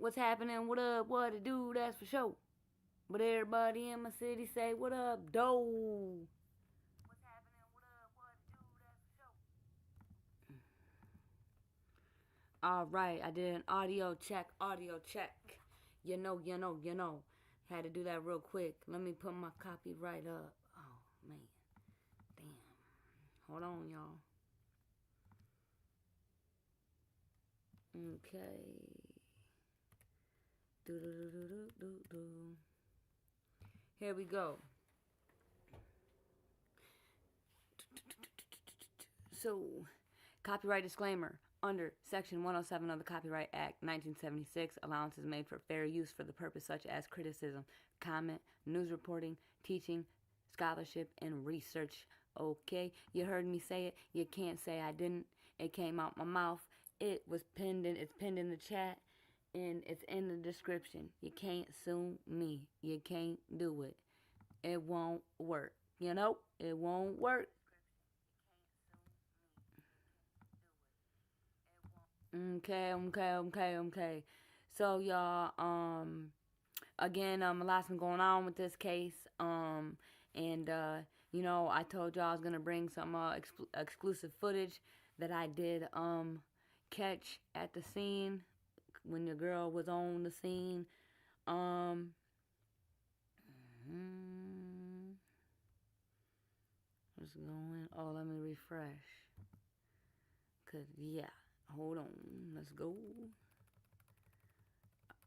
What's happening? What up? What it do? That's for sure. But everybody in my city say, what up, doe? What's happening? What up? What it do? That's for sure. Alright, I did an audio check. You know. Had to do that real quick. Let me put my copyright up. Oh, man. Damn. Hold on, y'all. Okay. Here we go. So, copyright disclaimer. Under Section 107 of the Copyright Act 1976, allowance is made for fair use for the purpose such as criticism, comment, news reporting, teaching, scholarship, and research. Okay, you heard me say it. You can't say I didn't. It came out my mouth. It was pinned in. It's pinned in the chat, and it's in the description. You can't sue me. You can't do it. It won't work. You know, it won't work. Okay. So y'all, again, a lot's been going on with this case. You know, I told y'all I was gonna bring some exclusive footage that I did catch at the scene when your girl was on the scene. What's going? Oh, let me refresh. Cause yeah. Hold on, let's go.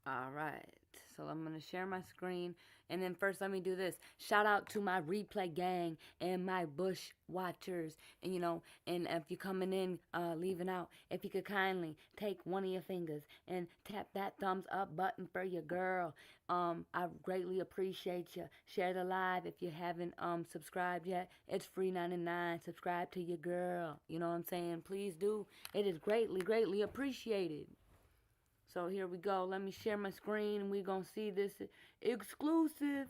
All right, so I'm gonna share my screen, and then first let me do this. Shout out to my replay gang and my bush watchers, and you know, and if you're coming in, leaving out, if you could kindly take one of your fingers and tap that thumbs up button for your girl. I greatly appreciate you. Share the live if you haven't subscribed yet. It's free 99. Subscribe to your girl. You know what I'm saying? Please do. It is greatly appreciated. So here we go. Let me share my screen and we're going to see this exclusive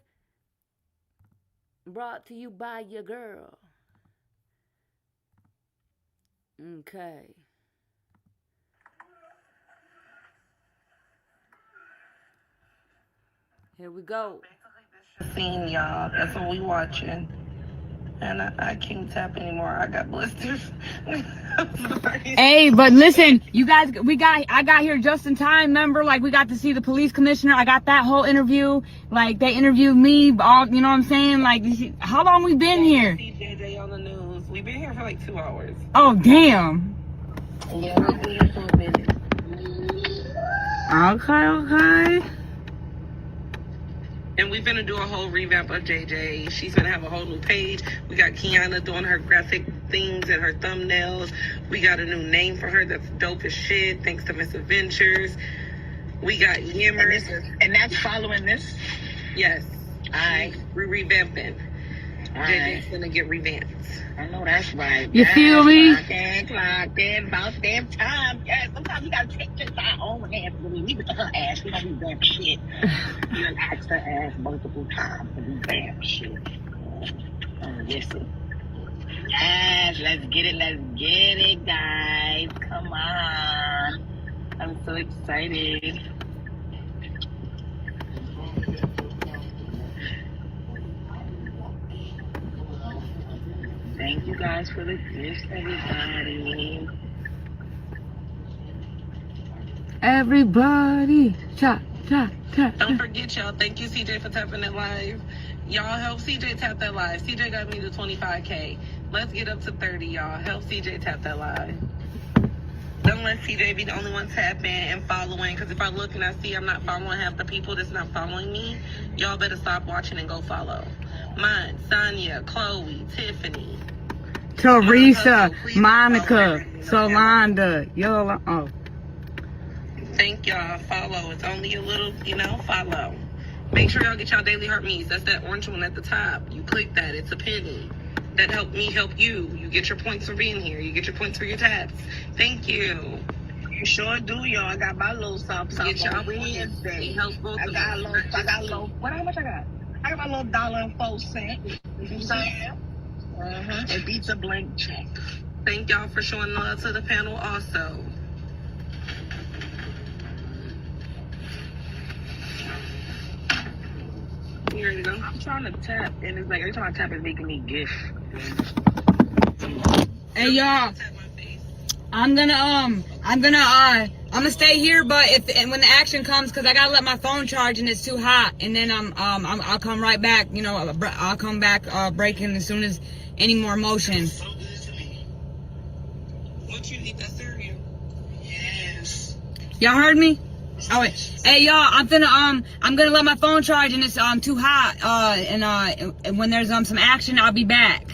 brought to you by your girl. Okay. Here we go. Scene, y'all. That's what we watching. And I can't tap anymore. I got blisters. Hey, but listen, you guys, I got here just in time. Remember, like we got to see the police commissioner. I got that whole interview. Like they interviewed me. All, you know what I'm saying? Like, how long we been here? See JJ on the news. We've been here for like 2 hours. Oh damn. Yeah, we've been here for a minute. Okay. And we're gonna do a whole revamp of JJ. She's gonna have a whole new page. We got Kiana doing her graphic things and her thumbnails. We got a new name for her that's dope as shit, thanks to Miss Adventures. We got Yimmers. And that's following this? Yes. Alright. We're revamping. JJ's gonna get revamped. I know that's right. You feel me? Clocked in, about damn time. Yeah, sometimes you gotta take this our own hands. We leave it to her ass. We don't revamp shit. You done asked her ass multiple times to revamp shit. Listen. Yes, let's get it, guys. Come on. I'm so excited. Thank you guys for the gifts, everybody. Everybody, cha. Don't forget, y'all. Thank you, CJ, for tapping that live. Y'all help CJ tap that live. CJ got me to 25K. Let's get up to 30, y'all. Help CJ tap that live. Don't let CJ be the only one tapping and following, because if I look and I see I'm not following half the people that's not following me, y'all better stop watching and go follow. Mine, Sonia, Chloe, Tiffany, Teresa, Monica, Solanda, Yola. Oh. Thank y'all. Follow. It's only a little, follow. Make sure y'all get y'all daily heart me's. That's that orange one at the top. You click that. It's a penny. That helped me help you. You get your points for being here. You get your points for your taps. Thank you. You sure do, y'all. I got my little something Get y'all on Wednesday. It helps both I of got a us. little, how much I got? I got my little $1.04. You know what I'm saying? It beats a blank check. Thank y'all for showing love to the panel also. You ready to go? I'm trying to tap, and it's like every time I tap, it's making me GIF. Hey y'all, I'm gonna stay here, but and when the action comes, cause I gotta let my phone charge and it's too hot, and then I'll come right back. You know, I'll come back breaking as soon as any more motion. So good to me. What you eat that cereal? Yes. Y'all heard me? Oh wait. Hey y'all, I'm gonna let my phone charge and it's too hot. And when there's some action, I'll be back.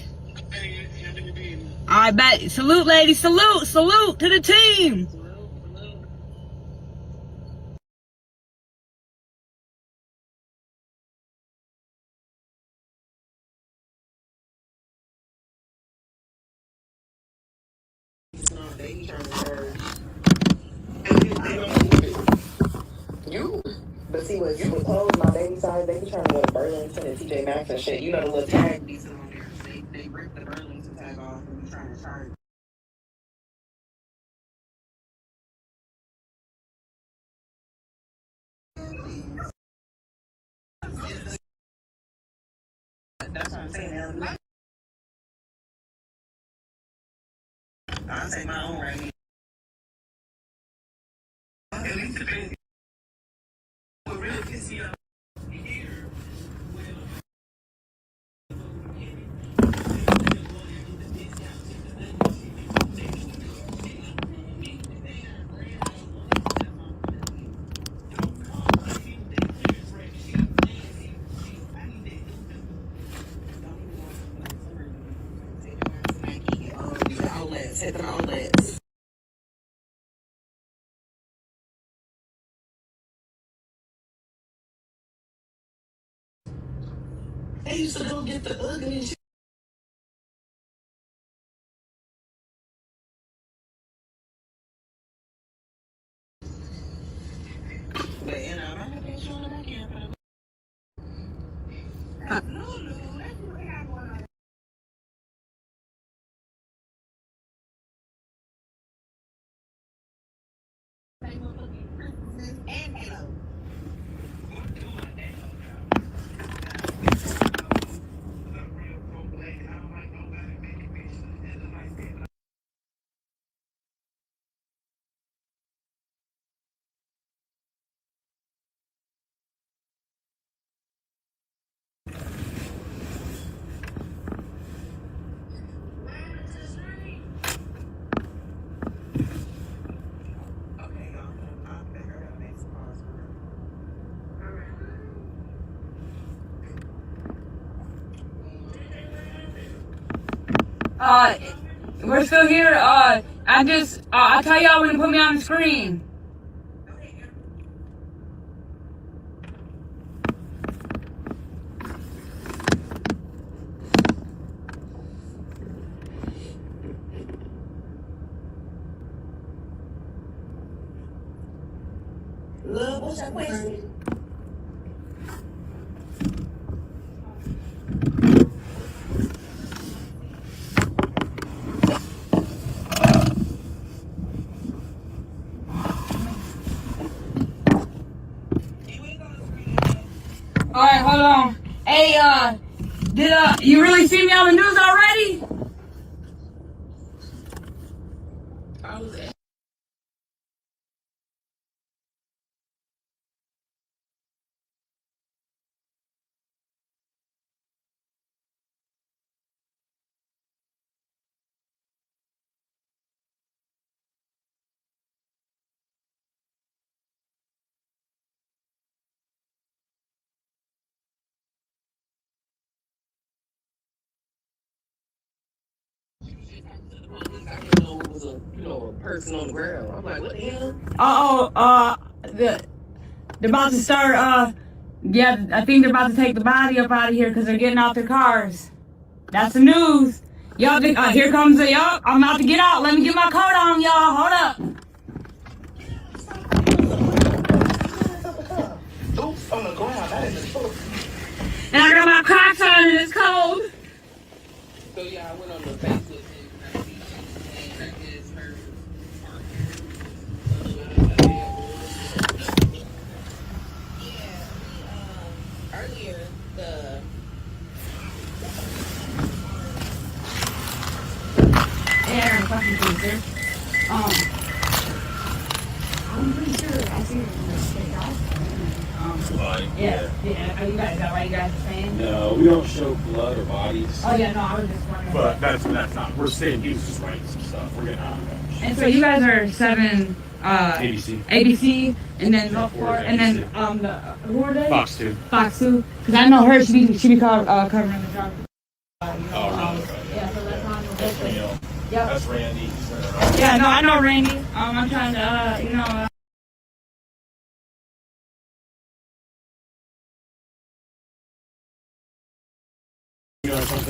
Hey, Alright, bet. Salute, ladies. Salute to the team. they trying to You, but see, when you was closed, my baby size, they be trying to go to Burlington and TJ Maxx and shit. You know the little tag be sitting on there. They ripped the Burlington tag off and be trying to charge. That's what I'm saying. I'll take my own right here. At least the thing what really pisses me off here. Outlets, hit them outlets. They used to go get the ugly shit. But you know, I'm not being shown back here. We're still here. I'll tell y'all when to put me on the screen. Love, what's your question? Alright, hold on. Hey, did you really see me on the news already? I was at it was a person on the ground. I'm like, what the hell? They're about to start, yeah, I think they're about to take the body up out of here because they're getting out their cars. That's the news. Y'all, here comes the, y'all, I'm about to get out. Let me get my coat on, y'all. Hold up. Oops, on the ground. That is a foot. And I got my Crocs on and it's cold. So yeah, I went on the Facebook page and I see she's saying that is her earlier answer. I'm pretty sure I see it in the state house. Yeah. Are you guys, is that why you guys are saying? No, we don't show blood or bodies. Oh yeah, no, I was just wondering. But that's not. We're saying he was just writing some stuff. We're getting out of that. And so you guys are 7 ABC, and then Northport, and then who are they? Fox 2. Fox 2. Because I know her. She be covering the job. Oh, really? Yeah, so that's on the That's Neil. Yep. That's Randy. Yeah, no, I know Randy. I'm trying to, you know.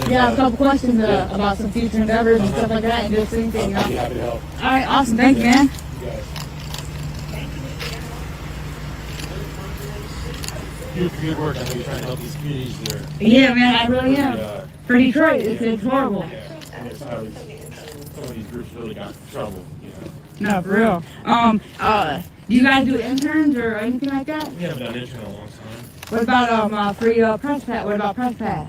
Yeah, a couple questions about some future endeavors and stuff like that, and just anything, you know. I'll be happy to help. All right, awesome. Thank you, man. You guys. Good work. I know you're trying to help these communities there. Yeah, man, I really am. For Detroit, it's horrible. Yeah, and it's how some of these groups really got in trouble, you know. No, for real. Do you guys do interns or anything like that? We haven't done intern in a long time. What about free press pass? What about press pass?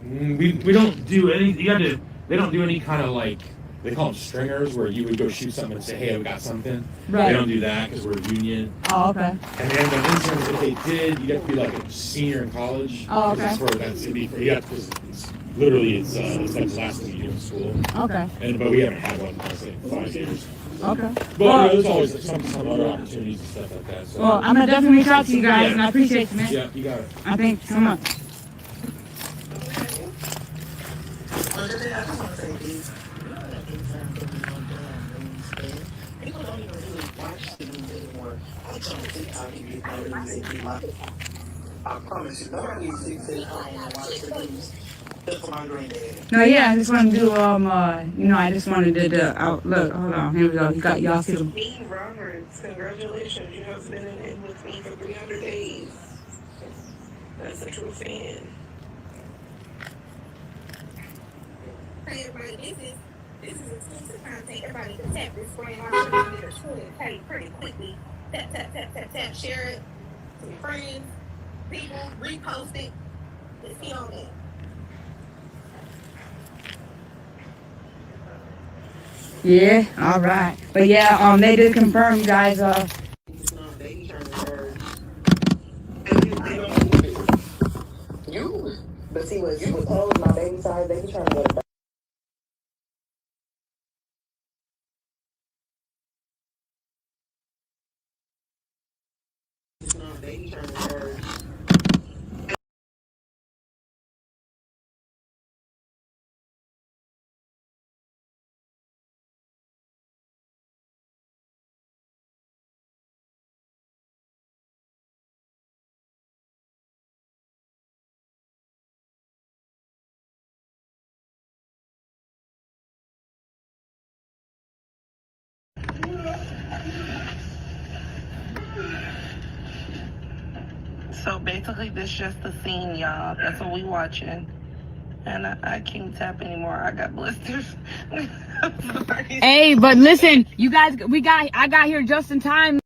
We don't do any. They don't do any kind of like, they call them stringers, where you would go shoot something and say, hey, we got something. Right. They don't do that because we're a union. Oh, okay. And then the interns, if they did, you'd have to be like a senior in college. Oh, okay. That's where that's it'd be. You have to, it's literally it's like the last thing you do in school. Okay. But we haven't had one in like 5 years. Okay. But there's always some other opportunities and stuff like that. So. Well, I'm gonna definitely reach out to you guys, and I appreciate you, man. Yeah, you got it. I thank you so much. I just want to say this. People don't even really watch the news anymore. I jump on TikTok and get my news and like, I promise you, nobody sits at home and watch the news. Just for my granddad. No, yeah, I just wanted to do, you know, I just wanted to do, look, hold on, here we go. You got, y'all see them. Me, Roberts, congratulations. You have been in with me for 300 days. That's a true fan. Hey everybody, this is exclusive content. Everybody can tap this screen on the Twitter page pretty quickly. Tap, tap, tap, tap, tap, share it to your friends, people, repost it. Let's see on that. Yeah, all right. But yeah, they did confirm, guys, You, but see what you was told my baby size, they be trying to go to So basically, this just the scene, y'all. That's what we watching. And I can't tap anymore. I got blisters. I'm sorry. Hey, but listen, you guys, I got here just in time.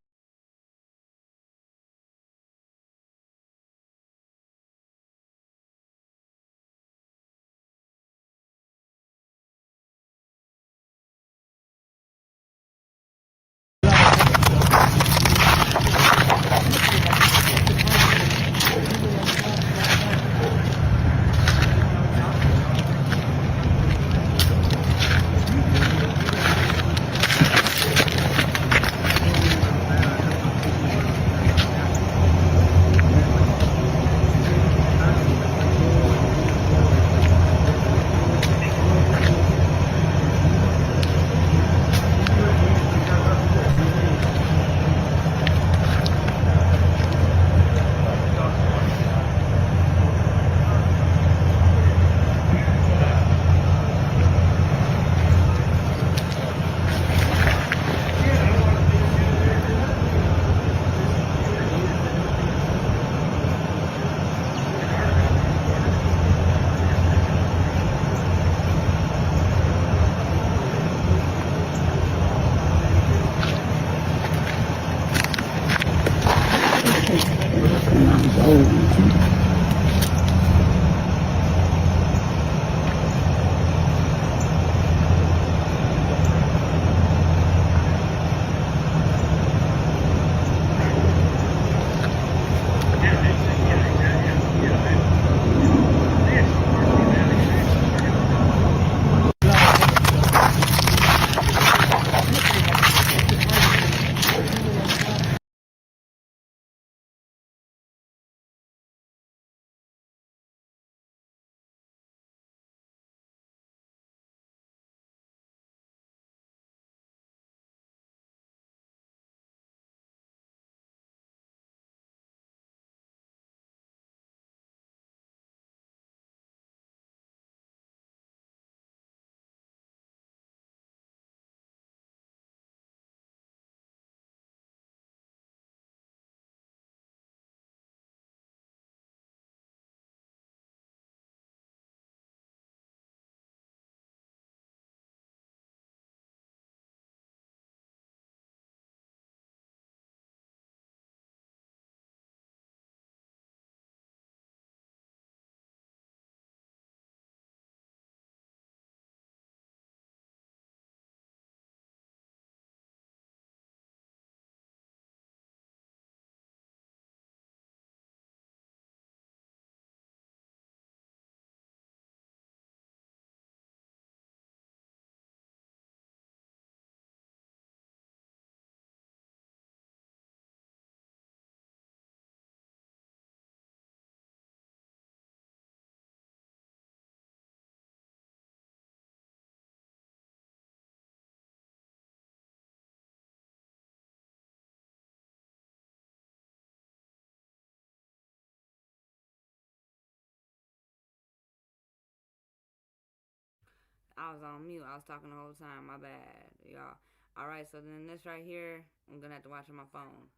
I was on mute. I was talking the whole time. My bad, y'all. All right, so then this right here, I'm gonna have to watch on my phone.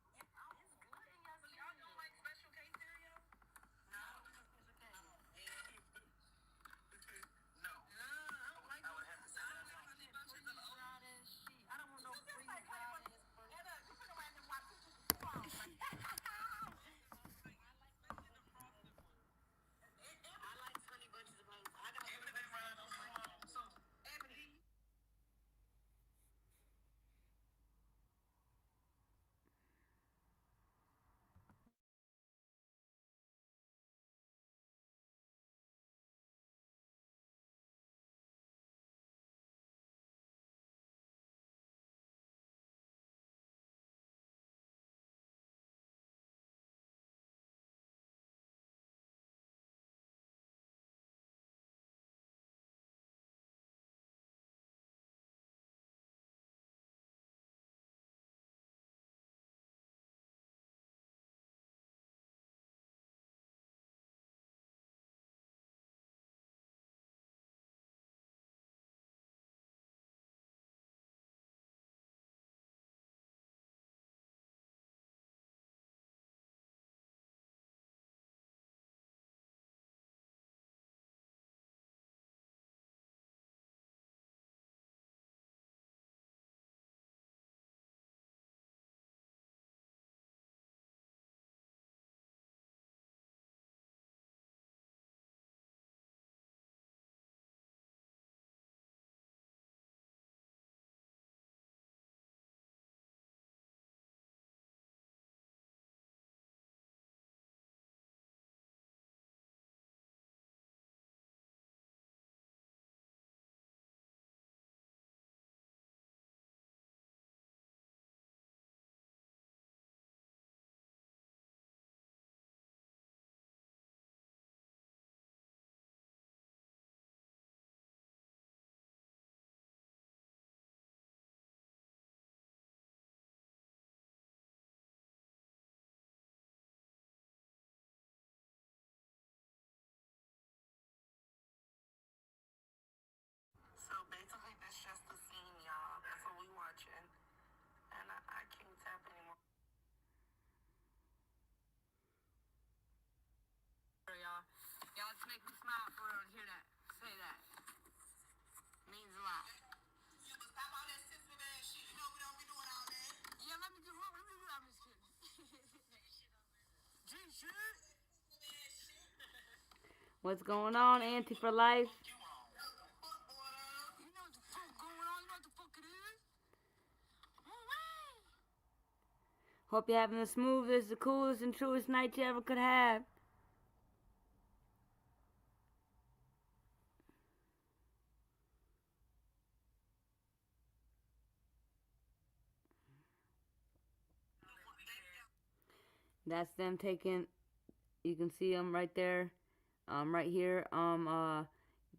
So basically, that's just the scene, y'all. That's what we watching, and I can't tap anymore. Y'all, just make me smile for real to hear that. Say that. Means a lot. Yeah, but stop all that sensitive ass shit. You know we don't be doing all that. Yeah, let me do what? Let me do. I'm just kidding. G shit. What's going on, Auntie for life? You know what the fuck going on? You know what the fuck it is? Hope you're having the smoothest, the coolest, and truest night you ever could have. That's them taking, you can see them right there, right here,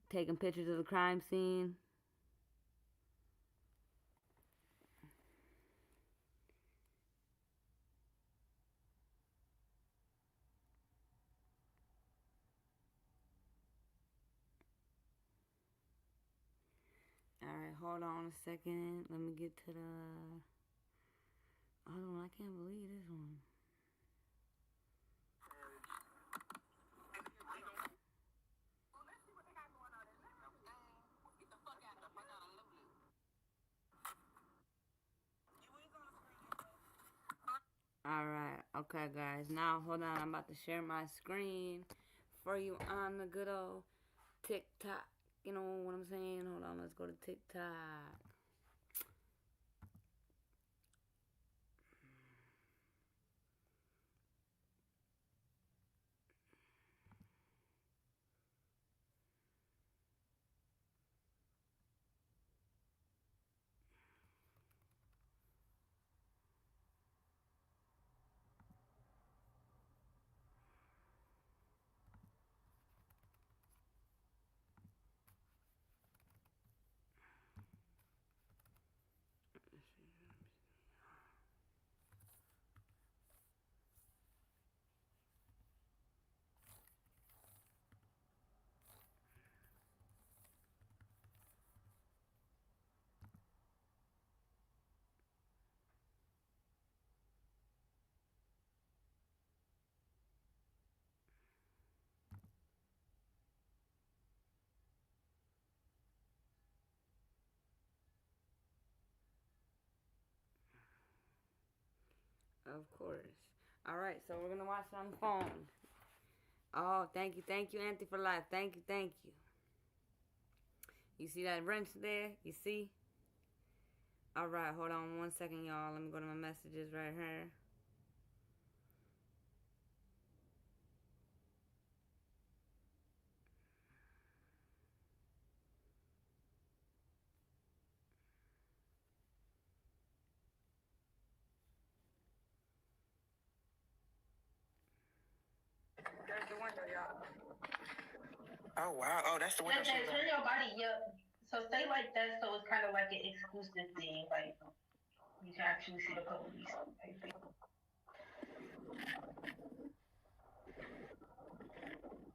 taking pictures of the crime scene. Alright, hold on a second. Let me get to the... Hold on, I can't believe this one. Alright, okay guys. Now, hold on. I'm about to share my screen for you on the good old TikTok. You know what I'm saying? Hold on, let's go to TikTok. Of course. All right, so we're gonna watch it on the phone. Oh, thank you, Auntie for life. Thank you. You see that wrench there? You see? All right, hold on 1 second, y'all. Let me go to my messages right here. There's the window, y'all. Oh, wow. Oh, that's the window. Turn your body up. So stay like that, so it's kind of like an exclusive thing. Like, you can actually see the police.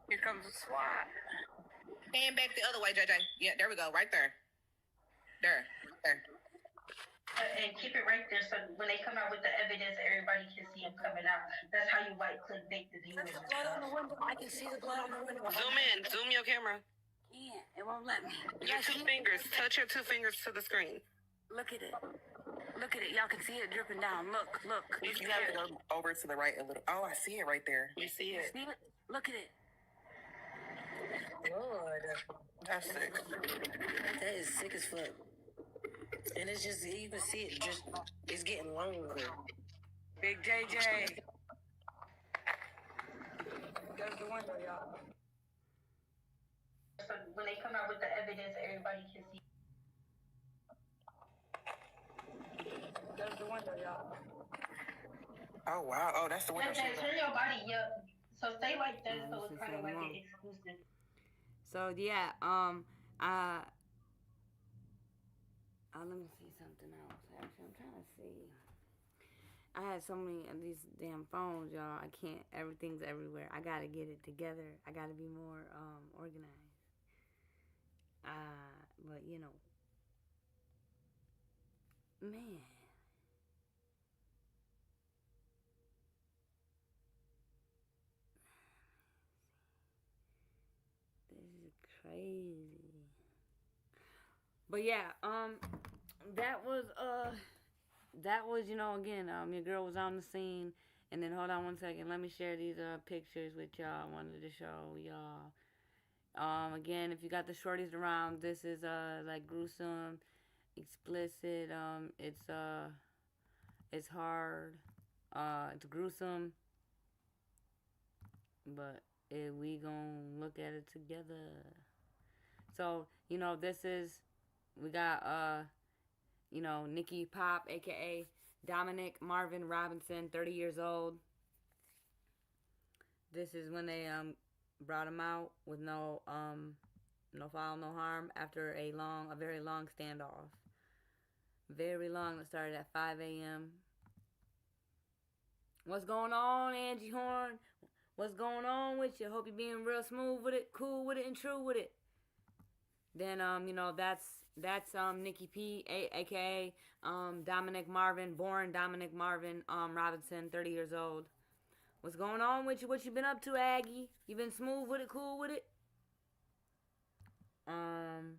Here comes the SWAT. Hand back the other way, JJ. Yeah, there we go. Right there. There. And keep it right there, so when they come out with the evidence, everybody can see them coming out. That's how you click make the view. There's the blood on the window. I can see the blood on the window. Zoom in. Zoom your camera. Yeah, it won't let me. Your two fingers. Touch your two fingers to the screen. Look at it. Y'all can see it dripping down. Look. You have to go over to the right a little. Oh, I see it right there. You see it? See it? Look at it. Lord. That's sick. That is sick as fuck. And it's just, you can see it just, it's getting longer. Big JJ. There's the window, y'all. So when they come out with the evidence, everybody can see. There's the window, y'all. Oh, wow. Oh, that's the window. Turn your body up. So stay like that, so it's kind of like an exclusive. So yeah, let me see something else. Actually, I'm trying to see. I had so many of these damn phones, y'all. I can't. Everything's everywhere. I gotta get it together. I gotta be more organized. But you know, man. This is crazy. But yeah, that was, you know, again, your girl was on the scene, and then hold on 1 second, let me share these pictures with y'all. I wanted to show y'all. Again, if you got the shorties around, this is like gruesome, explicit. It's hard. It's gruesome, but we gonna look at it together. So, you know, we got, you know, Nickyy Pop, a.k.a. Dominick Marvin Robinson, 30 years old. This is when they brought him out with no foul, no harm after a very long standoff. Very long. It started at 5 a.m. What's going on, Angie Horn? What's going on with you? Hope you're being real smooth with it, cool with it, and true with it. Then, you know, that's Nickyy P, a.k.a. Dominick Marvin, born Dominick Marvin Robinson, 30 years old. What's going on with you? What you been up to, Aggie? You been smooth with it, cool with it? And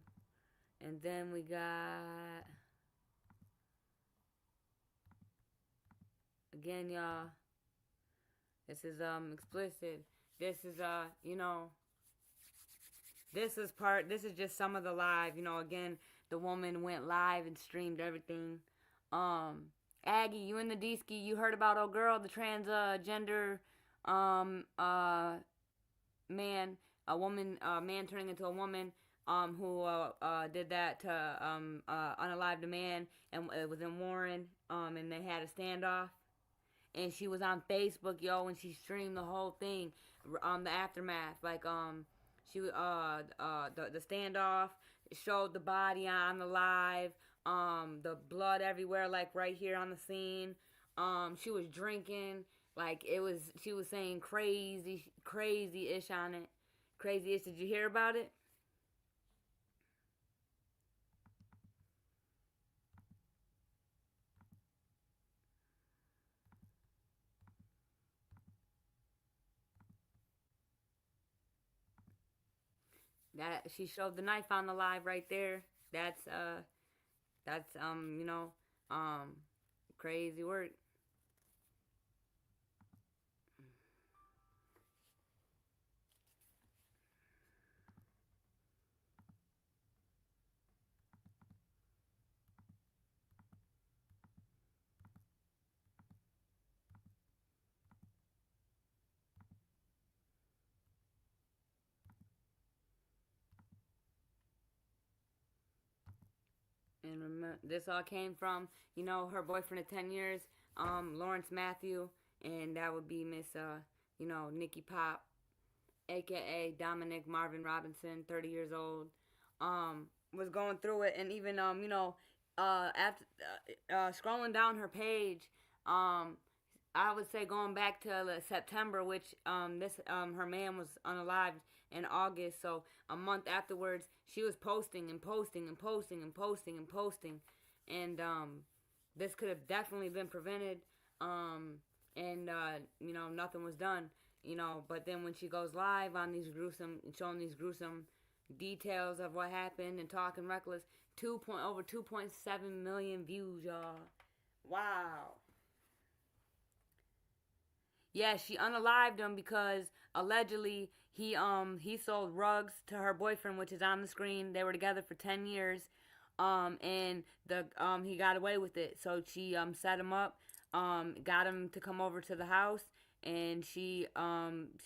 then we got, again, y'all, this is explicit. This is you know, this is just some of the live, you know. Again, the woman went live and streamed everything. Aggie, you in the D-ski, you heard about old girl, the transgender man, man turning into a woman, who did that to unalive the man, and it was in Warren, and they had a standoff. And she was on Facebook, yo, and she streamed the whole thing, the aftermath. Like, she the standoff, showed the body on the live, the blood everywhere, like right here on the scene. She was drinking, like she was saying crazy-ish on it. Crazy-ish. Did you hear about it? That she showed the knife on the live right there. That's you know, crazy work. And remember, this all came from, her boyfriend of 10 years, Lawrence Matthew, and that would be Miss, Nickyy Pop, aka Dominick Marvin Robinson, 30 years old, was going through it, and even, after scrolling down her page, I would say going back to September, which her man was unalived in August. So a month afterwards, she was posting and posting and posting and posting and posting, and this could have definitely been prevented. And nothing was done. But then when she goes live on showing these gruesome details of what happened and talking reckless, over 2.7 million views, y'all. Wow. Yeah, she unalived him because allegedly he sold rugs to her boyfriend, which is on the screen. They were together for 10 years, and he got away with it. So she set him up, got him to come over to the house, and she poked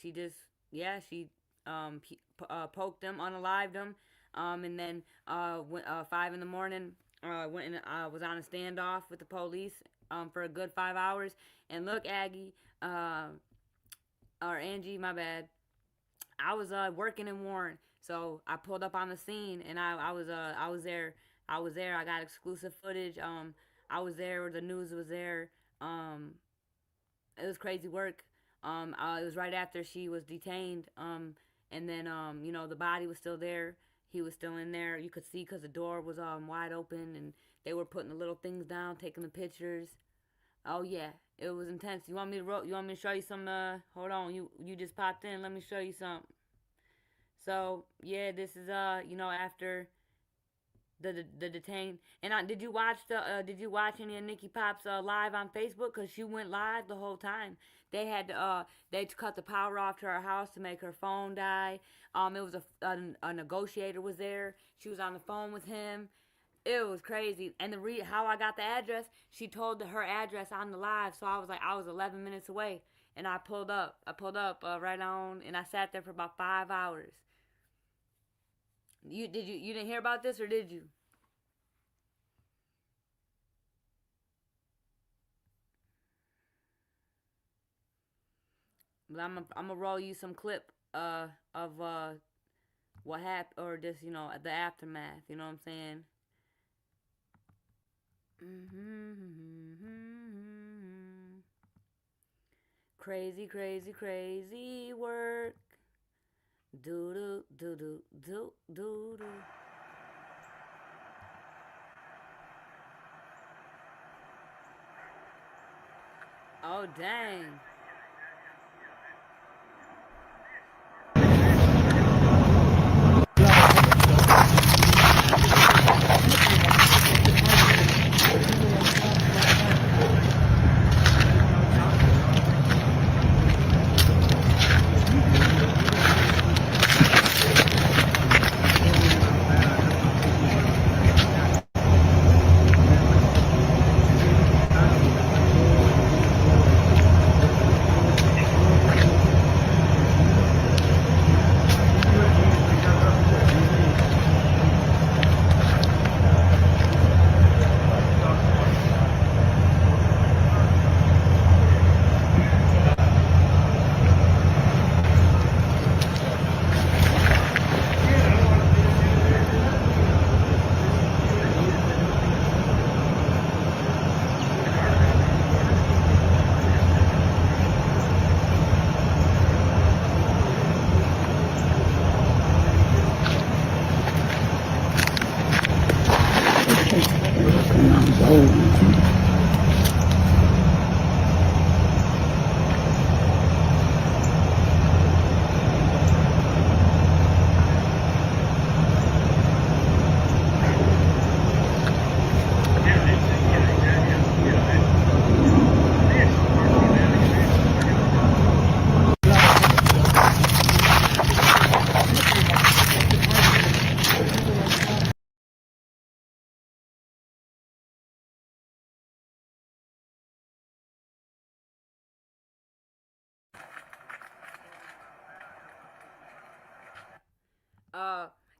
him, unalived him, and then 5 in the morning went and was on a standoff with the police for a good 5 hours. And look, Aggie, or Angie, my bad. I was working in Warren, so I pulled up on the scene, and I was there. I was there. I got exclusive footage. I was there. The news was there. It was crazy work. It was right after she was detained. And then the body was still there. He was still in there. You could see because the door was wide open, and they were putting the little things down, taking the pictures. Oh yeah, it was intense. You want me to show you some? Hold on, you just popped in. Let me show you something. So yeah, this is after the detained. And did you watch any of Nickyy Pop's live on Facebook? Cause she went live the whole time. They had they cut the power off to her house to make her phone die. It was a negotiator was there. She was on the phone with him. It was crazy. And how I got the address, she told her address on the live. So I was 11 minutes away, and I pulled up right on, and I sat there for about 5 hours. You didn't hear about this, or did you? But I'm gonna roll you some clip of what happened, or just the aftermath. You know what I'm saying? Crazy, crazy, crazy work. Do do do do do do do. Oh dang.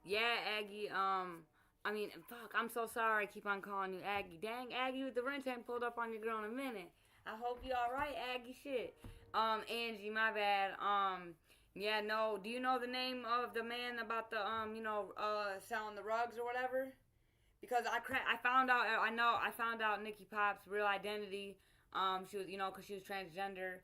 Yeah, Aggie, I mean, fuck, I'm so sorry I keep on calling you Aggie. Dang, Aggie with the wrench ain't pulled up on your girl in a minute. I hope you alright, Aggie. Shit. Angie, my bad. Yeah, no, do you know the name of the man about the, selling the rugs or whatever? Because I found out, I found out Nickyy Pop's real identity. She was, because she was transgender.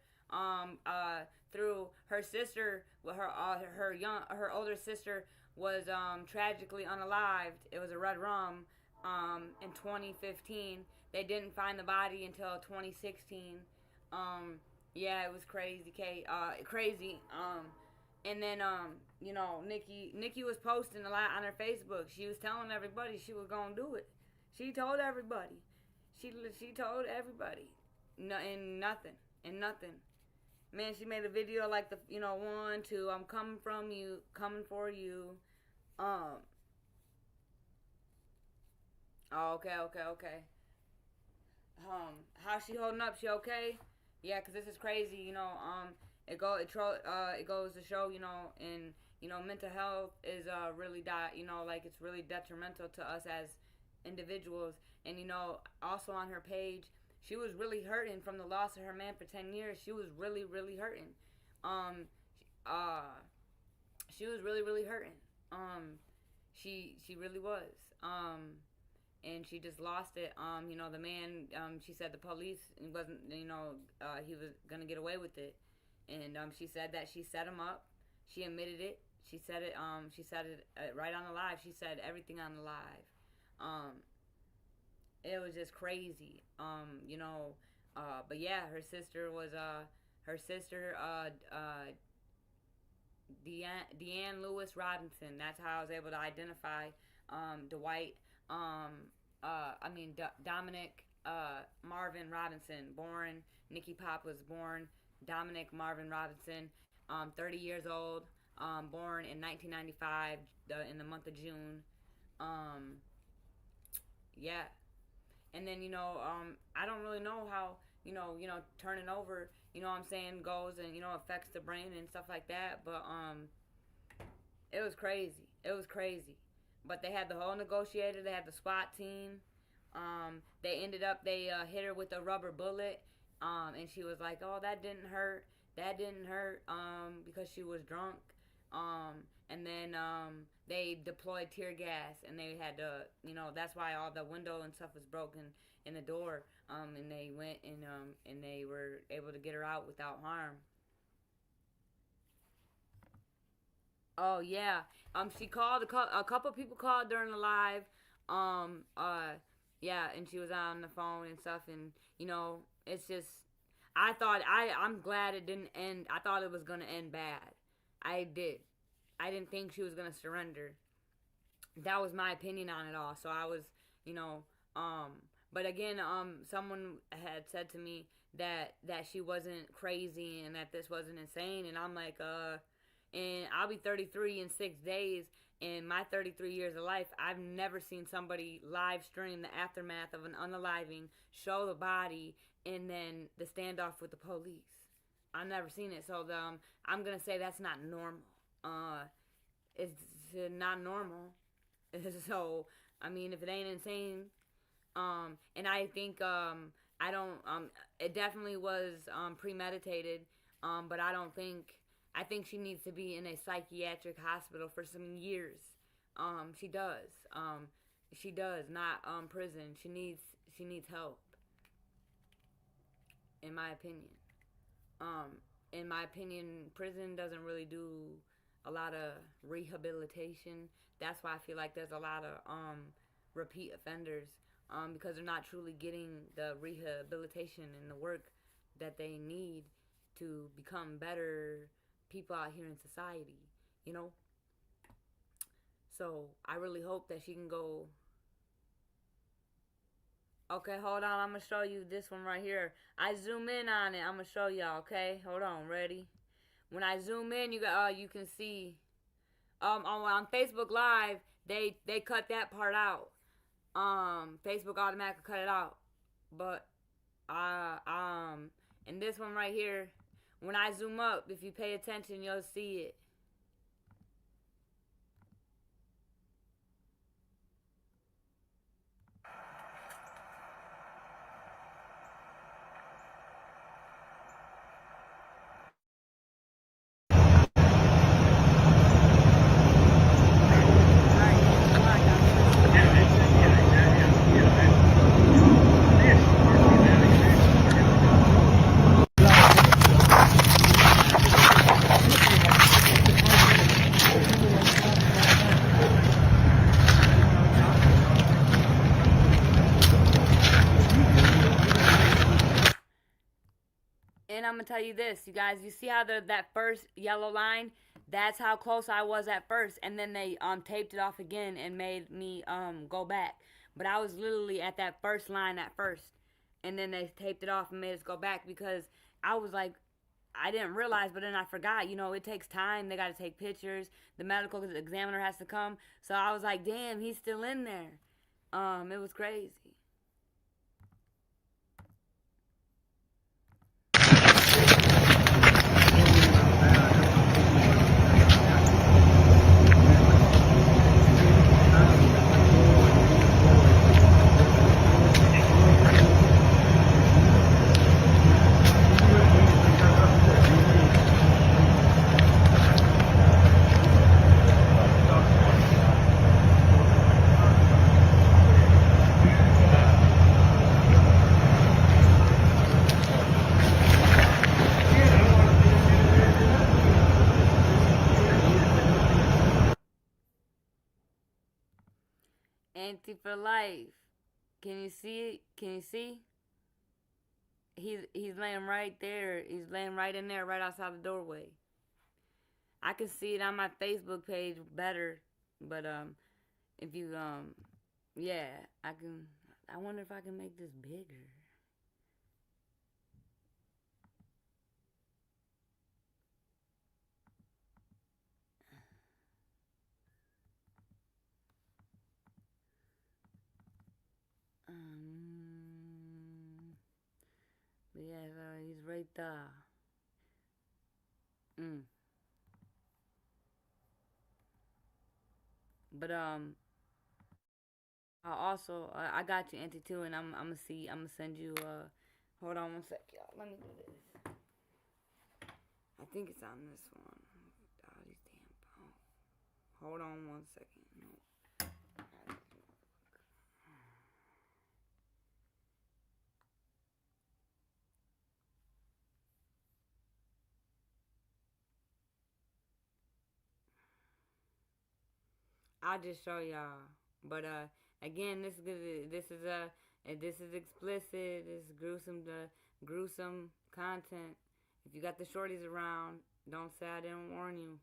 Through her sister, her older sister was tragically unalived. It was a red rum in 2015. They didn't find the body until 2016. Yeah, it was crazy, crazy. And then Nickyy was posting a lot on her Facebook. She was telling everybody she was gonna do it. She told everybody. She told everybody. No, and nothing. Man, she made a video like the 1, 2. I'm coming from you, coming for you. Oh, okay. How's she holding up? She okay? Yeah, 'cause this is crazy. It goes to show, and mental health is really like it's really detrimental to us as individuals. And also on her page, she was really hurting from the loss of her man for 10 years. She was really, really hurting. She was really, really hurting. She really was. And she just lost it. The man, she said the police wasn't, he was gonna get away with it. And she said that she set him up. She admitted it. She said it. Right on the live. She said everything on the live. It was just crazy. But yeah, her sister was Deanne Lewis Robinson. That's how I was able to identify Dwight. Dominick Marvin Robinson. Born Nickyy Pop was born Dominick Marvin Robinson. 30 years old. Born in 1995 in the month of June. Yeah. And then, I don't really know how, turning over, goes and, affects the brain and stuff like that. But, it was crazy. But they had the whole negotiator. They had the SWAT team. They hit her with a rubber bullet. And she was like, oh, that didn't hurt. Because she was drunk. And then they deployed tear gas, and they had to, that's why all the window and stuff was broken in the door. And they went and they were able to get her out without harm. Oh yeah. She called a couple people called during the live. Yeah, and she was on the phone and stuff, and it's just. I'm glad it didn't end. I thought it was gonna end bad. I did. I didn't think she was gonna surrender. That was my opinion on it all. So I was, but again, someone had said to me that she wasn't crazy and that this wasn't insane, and I'm like, and I'll be 33 in 6 days. In my 33 years of life, I've never seen somebody live stream the aftermath of an unaliving, show the body, and then the standoff with the police. I've never seen it, so I'm gonna say that's not normal. It's not normal. So if it ain't insane, and I think I don't. It definitely was premeditated, but I don't think. I think she needs to be in a psychiatric hospital for some years. She does. She does, not prison. She needs help. In my opinion. Prison doesn't really do a lot of rehabilitation. That's why I feel like there's a lot of repeat offenders, because they're not truly getting the rehabilitation and the work that they need to become better people out here in society, So I really hope that she can go. Okay, hold on. I'm gonna show you this one right here. I zoom in on it. I'm gonna show y'all. Okay, hold on. Ready? When I zoom in, you can see. On Facebook Live, they cut that part out. Facebook automatically cut it out. But and this one right here. When I zoom up, if you pay attention, you'll see it. gonna tell you this, you guys. You see how that first yellow line? That's how close I was at first, and then they taped it off again and made me go back. But I was literally at that first line at first, and then they taped it off and made us go back because I was like, I didn't realize, but then I forgot. You know, it takes time. They got to take pictures. The medical examiner has to come. So I was like, damn, he's still in there. It was crazy. Anti for life. Can you see it? Can you see? He's laying right there. He's laying right in there, right outside the doorway. I can see it on my Facebook page better, but if you yeah, I can. I wonder if I can make this bigger. But yeah, he's right there. But I also I got you Auntie too, and I'm gonna see. I'm gonna send you. Hold on one sec, y'all. Let me do this. I think it's on this one. Oh, these damn phones. Hold on one second. No. I'll just show y'all. But again, this is explicit. This is gruesome content. If you got the shorties around, don't say I didn't warn you.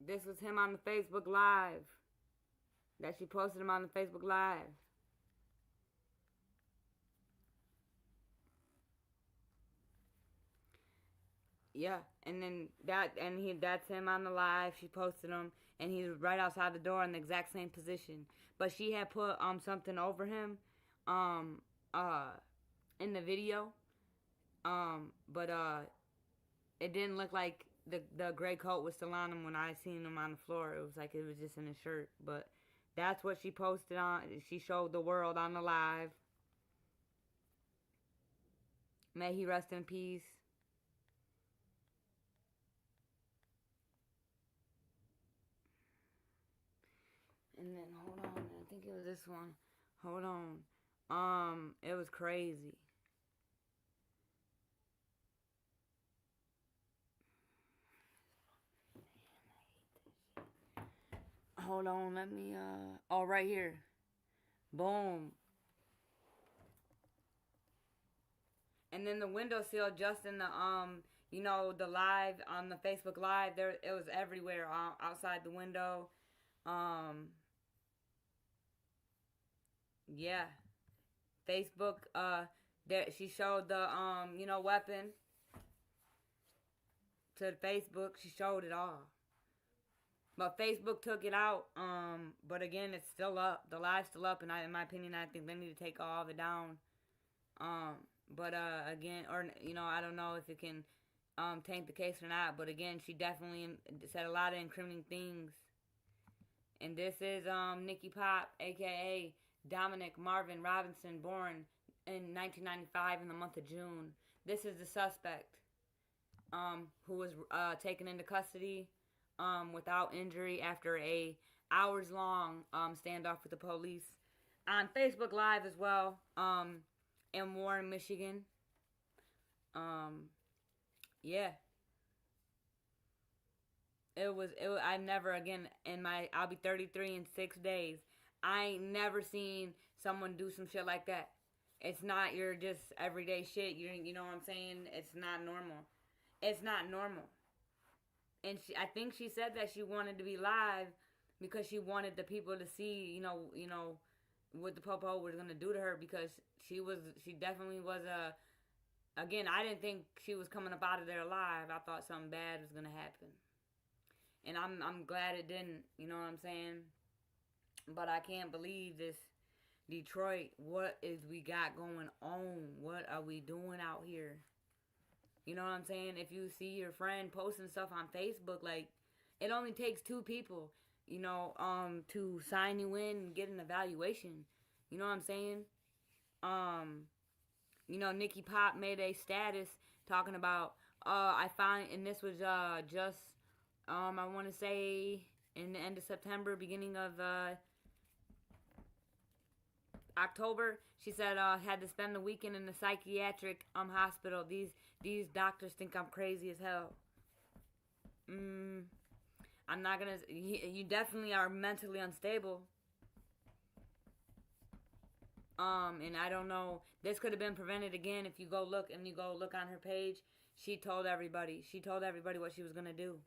This was him on the Facebook Live. That she posted him on the Facebook Live. Yeah, and then that's him on the live. She posted him, and he's right outside the door in the exact same position. But she had put something over him, in the video, but it didn't look like the gray coat was still on him when I seen him on the floor. It was like it was just in his shirt. But that's what she posted on. She showed the world on the live. May he rest in peace. And then hold on, I think it was this one. Hold on. It was crazy. Hold on, let me oh, right here. Boom. And then the windowsill just in the you know, the live on the Facebook Live, there it was everywhere outside the window. Yeah. Facebook, there she showed the you know, weapon to Facebook. She showed it all. But Facebook took it out. But again, it's still up. The live's still up, and in my opinion, I think they need to take all of it down. But again, or you know, I don't know if it can taint the case or not. But again, she definitely said a lot of incriminating things. And this is Nickyy Pop, aka Dominick Marvin Robinson, born in 1995 in the month of June. This is the suspect who was taken into custody without injury after a hours-long standoff with the police on Facebook Live as well in Warren, Michigan. Yeah. I never, again, I'll be 33 in 6 days. I ain't never seen someone do some shit like that. It's not your just everyday shit. You know what I'm saying? It's not normal. It's not normal. And I think she said that she wanted to be live because she wanted the people to see, what the popo was gonna do to her, because she definitely was a. Again, I didn't think she was coming up out of there alive. I thought something bad was gonna happen, and I'm glad it didn't. You know what I'm saying? But I can't believe this, Detroit. What is we got going on? What are we doing out here? You know what I'm saying? If you see your friend posting stuff on Facebook, like, it only takes two people, to sign you in and get an evaluation. You know what I'm saying? Um, Nickyy Pop made a status talking about, I find, and this was just, I want to say in the end of September, beginning of October. She said had to spend the weekend in the psychiatric hospital. These doctors think I'm crazy as hell. I'm not gonna. You definitely are mentally unstable. And I don't know. This could have been prevented again if you go look on her page. She told everybody. She told everybody what she was gonna do.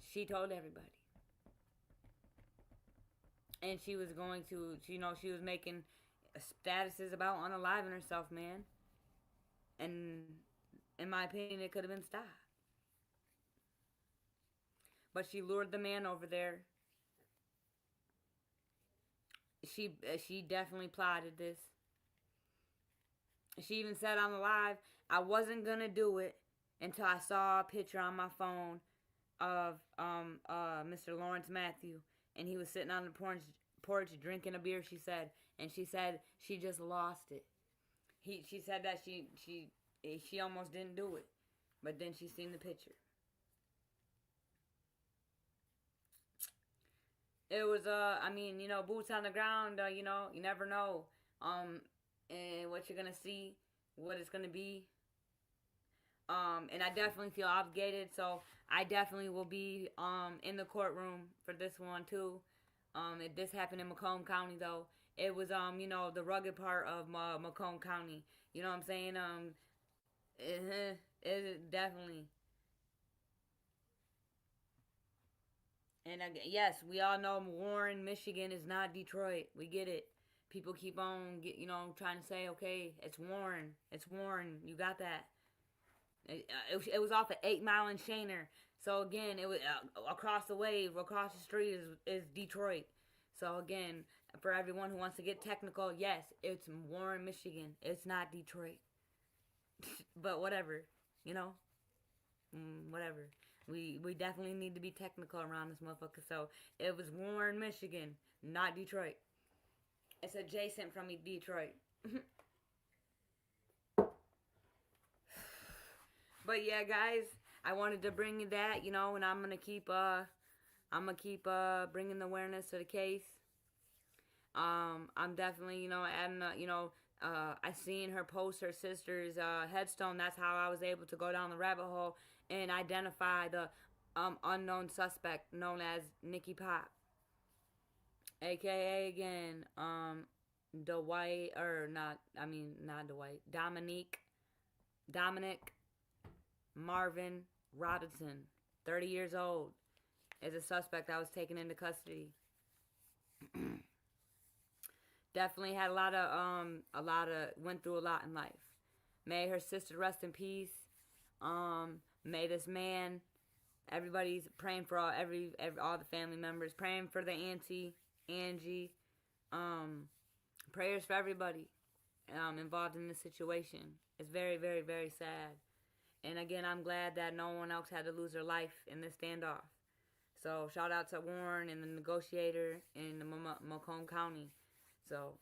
She told everybody. And she was going to, she was making statuses about unaliving herself, man. And in my opinion, it could have been stopped. But she lured the man over there. She definitely plotted this. She even said on the live, I wasn't gonna do it until I saw a picture on my phone of Mr. Lawrence Matthew, and he was sitting on the porch drinking a beer. She said, and she said she just lost it. She said that she almost didn't do it, but then she seen the picture. It was boots on the ground. You never know and what you're gonna see, what it's gonna be. And I definitely feel obligated, so I definitely will be in the courtroom for this one too. This happened in Macomb County though. It was the rugged part of Macomb County. You know what I'm saying? It definitely. And yes, we all know Warren, Michigan is not Detroit. We get it. People keep on, trying to say, okay, it's Warren. It's Warren. You got that. It was off of 8 Mile and Shaner. So again, it was across the way, across the street is Detroit. So again, for everyone who wants to get technical, yes, it's Warren, Michigan. It's not Detroit. But whatever, whatever. We definitely need to be technical around this motherfucker. So it was Warren, Michigan, not Detroit. It's adjacent from Detroit. But yeah, guys, I wanted to bring you that, and I'm gonna keep bringing the awareness to the case. I'm definitely, adding, I seen her post her sister's headstone. That's how I was able to go down the rabbit hole and identify the unknown suspect known as Nickyy Pop, aka again, Dwight, or not Dwight, Dominick Marvin Robinson, 30 years old, is a suspect that was taken into custody. Definitely had went through a lot in life. May her sister rest in peace. May this man, everybody's praying for all the family members, praying for the auntie, Angie. Prayers for everybody involved in this situation. It's very, very, very sad. And again, I'm glad that no one else had to lose their life in this standoff. So shout out to Warren and the negotiator in the Macomb County. So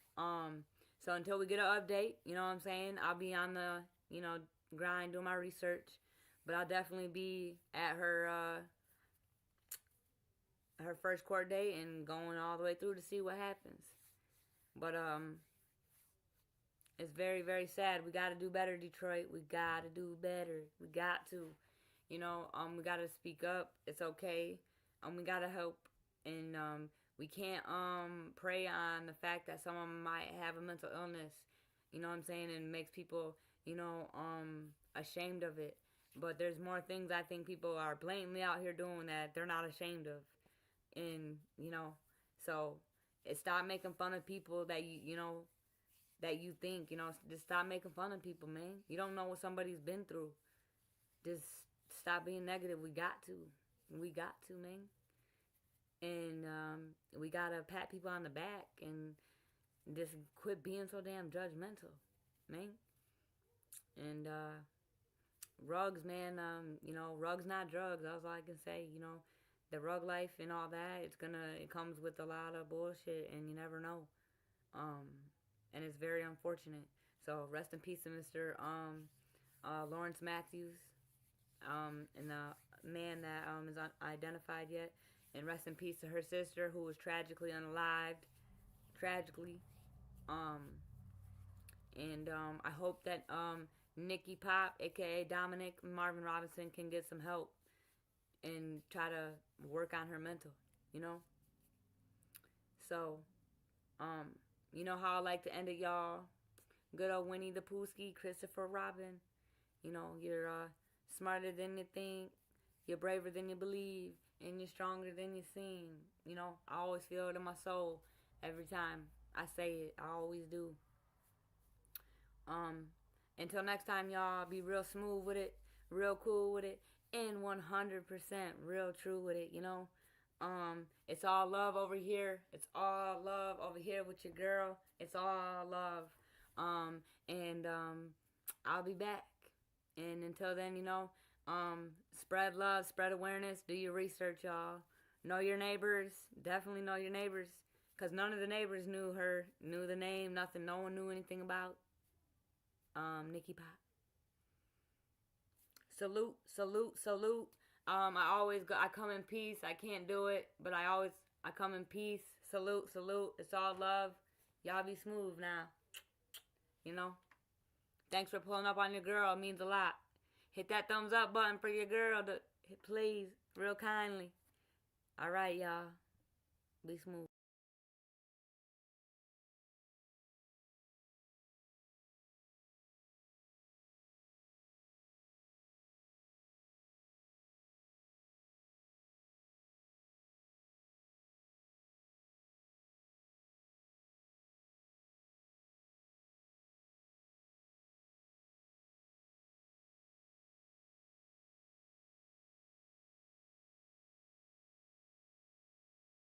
until we get an update, you know what I'm saying, I'll be on the, grind, doing my research. But I'll definitely be at her first court date and going all the way through to see what happens. But it's very, very sad. We got to do better, Detroit. We got to do better. We got to. We got to speak up. It's okay. We got to help. And we can't prey on the fact that someone might have a mental illness You know what I'm saying? And makes people, ashamed of it. But there's more things I think people are blatantly out here doing that they're not ashamed of. And, so stop making fun of people that that you think, just stop making fun of people, man. You don't know what somebody's been through. Just stop being negative. We got to. We got to, man. And we gotta pat people on the back and just quit being so damn judgmental, man. And rugs, man. Rugs not drugs. That's all I can say. The rug life and all that. It comes with a lot of bullshit, and you never know. And it's very unfortunate. So rest in peace to Mr. Lawrence Matthews, and the man that is unidentified yet. And rest in peace to her sister, who was tragically unalived. Tragically. And I hope that Nickyy Pop, aka Dominick, Marvin Robinson, can get some help and try to work on her mental, So, you know how I like to end it, y'all. Good old Winnie the Poohski, Christopher Robin. You're smarter than you think, you're braver than you believe, and you're stronger than you seem. I always feel it in my soul every time I say it. I always do. Until next time, y'all, be real smooth with it, real cool with it, and 100% real true with it, It's all love over here. It's all love over here with your girl. It's all love. And I'll be back. And until then, spread love, spread awareness, do your research, y'all. Know your neighbors. Definitely know your neighbors. Because none of the neighbors knew the name, nothing. No one knew anything about Nickyy Pop. Salute, salute, salute. I come in peace. I can't do it, but I come in peace. Salute, salute. It's all love. Y'all be smooth now. Thanks for pulling up on your girl. It means a lot. Hit that thumbs up button for your girl, please, real kindly. All right, y'all. Be smooth.